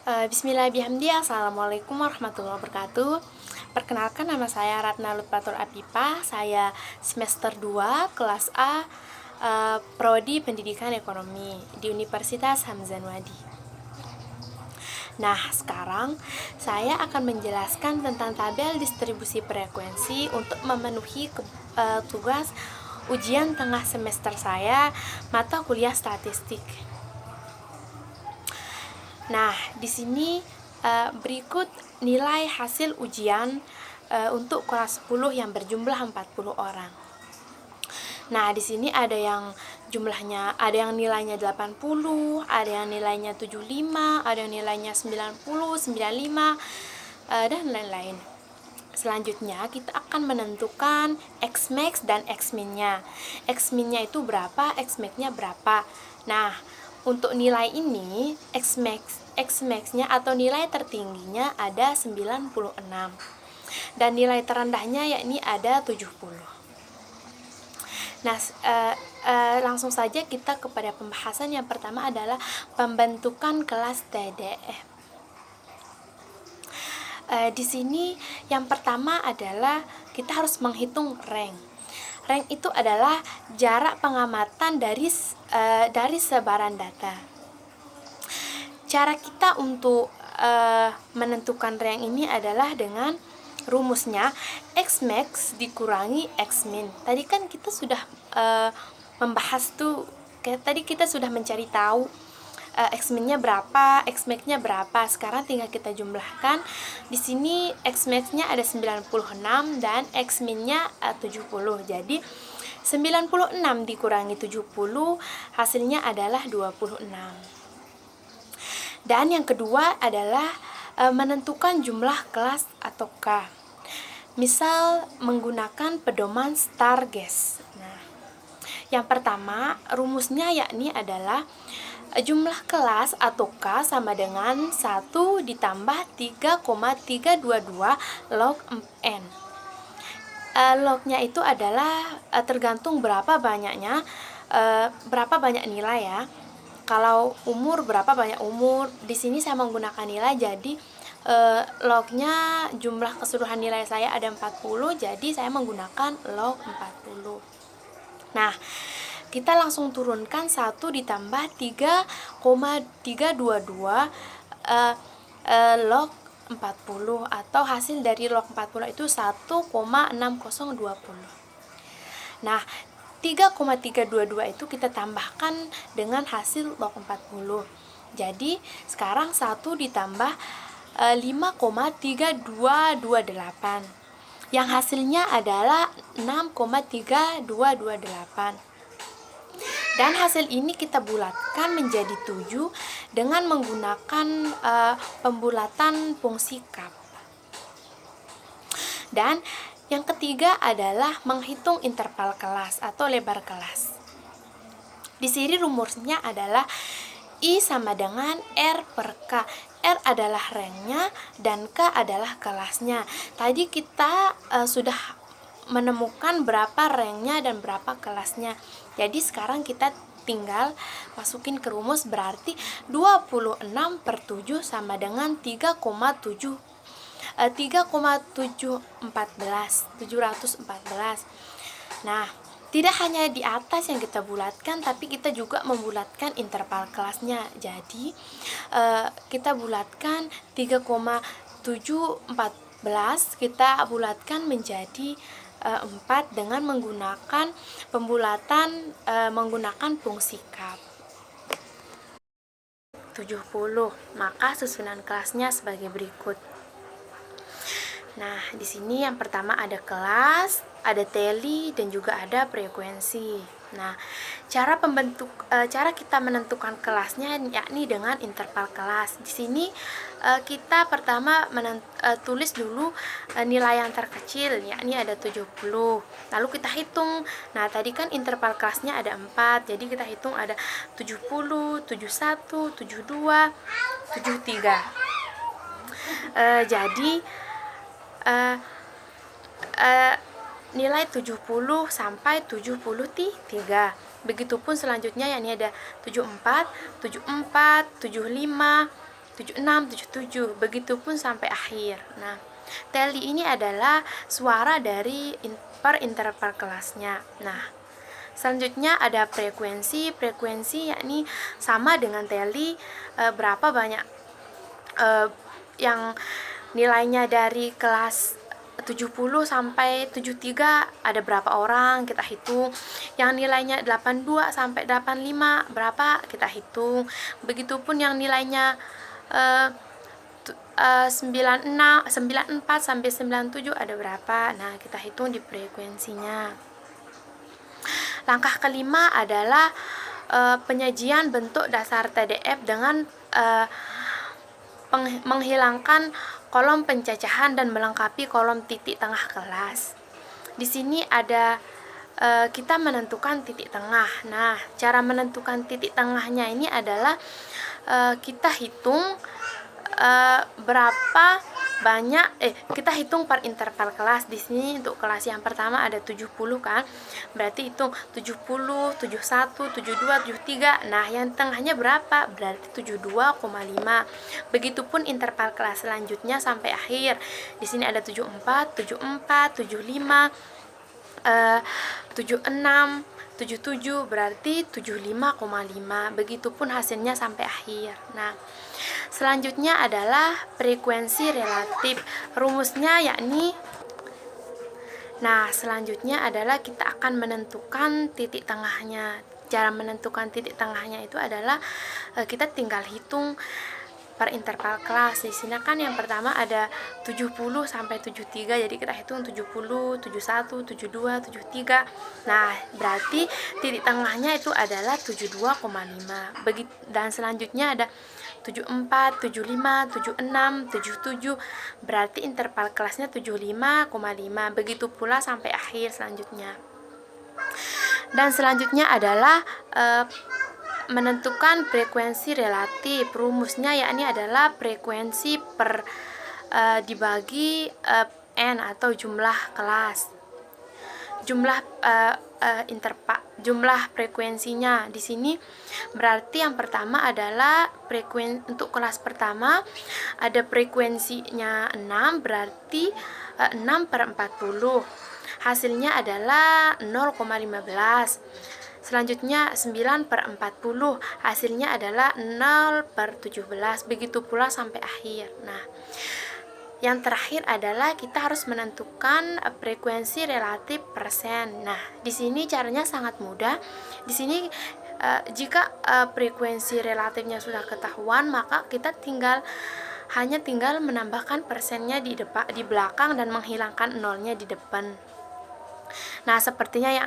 Bismillahirrahmanirrahim. Assalamualaikum warahmatullahi wabarakatuh. Perkenalkan, nama saya Ratna Lutfatul Apipah. Saya semester 2 kelas A, Prodi Pendidikan Ekonomi di Universitas Hamzah Wadi. Nah, sekarang saya akan menjelaskan tentang tabel distribusi frekuensi untuk memenuhi tugas ujian tengah semester saya, mata kuliah statistik. Nah, di sini berikut nilai hasil ujian untuk kelas 10 yang berjumlah 40 orang. Nah, di sini ada yang nilainya 80, ada yang nilainya 75, ada yang nilainya 90, 95, dan lain-lain. Selanjutnya kita akan menentukan X-max dan X-min-nya. X-min-nya itu berapa, X-max-nya berapa. Nah, untuk nilai ini X-max-nya atau nilai tertingginya ada 96 dan nilai terendahnya yakni ada 70. Nah, langsung saja kita kepada pembahasan. Yang pertama adalah pembentukan kelas TDF. Di sini yang pertama adalah kita harus menghitung rank. Rank itu adalah jarak pengamatan dari sebaran data. Cara kita untuk menentukan rank ini adalah dengan rumusnya X-max dikurangi X-min. Tadi kan kita sudah membahas tuh, tadi kita sudah mencari tahu X-min-nya berapa, X-max-nya berapa. Sekarang tinggal kita jumlahkan. Di sini X-max-nya ada 96 dan X-min-nya 70. Jadi 96 dikurangi 70 hasilnya adalah 26. Dan yang kedua adalah menentukan jumlah kelas atau K. Misal menggunakan pedoman Stargess. Nah, yang pertama rumusnya yakni adalah jumlah kelas atau K sama dengan 1 ditambah 3,322 log N. Lognya itu adalah tergantung berapa banyak nilai ya. Kalau umur, berapa banyak umur. Di sini saya menggunakan nilai, jadi lognya jumlah keseluruhan nilai saya ada 40, jadi saya menggunakan log 40. Nah, kita langsung turunkan 1 ditambah 3,322 log 40, atau hasil dari log 40 itu 1,6020. Nah, 3,322 itu kita tambahkan dengan hasil log 40. Jadi sekarang 1 ditambah 5,3228 yang hasilnya adalah 6,3228. Dan hasil ini kita bulatkan menjadi 7 dengan menggunakan pembulatan fungsi kap. Dan yang ketiga adalah menghitung interval kelas atau lebar kelas. Di sini rumusnya adalah I sama dengan R per K. R adalah ranknya dan K adalah kelasnya. Tadi kita sudah menemukan berapa ranknya dan berapa kelasnya. Jadi sekarang kita tinggal masukin ke rumus, berarti 26 per 7 sama dengan 714. Nah, tidak hanya di atas yang kita bulatkan, tapi kita juga membulatkan interval kelasnya. Jadi kita bulatkan 3,714 kita bulatkan menjadi 4 dengan menggunakan pembulatan menggunakan fungsi kap. 70. Maka susunan kelasnya sebagai berikut. Nah, di sini yang pertama ada kelas, ada teli, dan juga ada frekuensi. Nah, cara kita menentukan kelasnya yakni dengan interval kelas. Di sini kita pertama tulis dulu nilai yang terkecil, yakni ada 70. Lalu kita hitung. Nah, tadi kan interval kelasnya ada 4, jadi kita hitung ada 70, 71, 72, 73. Jadi nilai 70 sampai 73. Begitupun selanjutnya, yakni ada 74, 75, 75, 76, 77, begitupun sampai akhir. Nah, teli ini adalah suara dari per interval kelasnya. Nah, selanjutnya ada frekuensi. Frekuensi yakni sama dengan teli, berapa banyak yang nilainya dari kelas 70 sampai 73 ada berapa orang, kita hitung. Yang nilainya 82 sampai 85 berapa, kita hitung. Begitupun yang nilainya 94 sampai 97 ada berapa. Nah, kita hitung di frekuensinya. Langkah kelima adalah penyajian bentuk dasar TDF dengan menghilangkan kolom pencacahan dan melengkapi kolom titik tengah kelas. Di sini ada kita menentukan titik tengah. Nah, cara menentukan titik tengahnya ini adalah kita hitung berapa banyak kita hitung per interval kelas. Di sini untuk kelas yang pertama ada 70 kan. Berarti hitung 70, 71, 72, 73. Nah, yang tengahnya berapa? Berarti 72,5. Begitupun interval kelas selanjutnya sampai akhir. Di sini ada 74, 74, 75, 76, 77, berarti 75,5. Begitupun hasilnya sampai akhir. Nah, selanjutnya adalah frekuensi relatif. Rumusnya yakni selanjutnya adalah kita akan menentukan titik tengahnya. Cara menentukan titik tengahnya itu adalah kita tinggal hitung per interval kelas. Di sini kan yang pertama ada 70 sampai 73, jadi kita hitung 70, 71, 72, 73. Nah, berarti titik tengahnya itu adalah 72,5. Dan selanjutnya ada 74, 75, 76, 77, berarti interval kelasnya 75,5. Begitu pula sampai akhir selanjutnya. Dan selanjutnya adalah menentukan frekuensi relatif. Rumusnya yakni adalah frekuensi per dibagi n atau jumlah kelas. Jumlah frekuensinya di sini berarti yang pertama adalah untuk kelas pertama ada frekuensinya 6, berarti 6/40. Hasilnya adalah 0,15. Selanjutnya 9/40, hasilnya adalah 0/17. Begitu pula sampai akhir. Nah, yang terakhir adalah kita harus menentukan frekuensi relatif persen. Nah, di sini caranya sangat mudah. Di sini jika frekuensi relatifnya sudah ketahuan, maka kita hanya tinggal menambahkan persennya di belakang dan menghilangkan nolnya di depan. Nah, sepertinya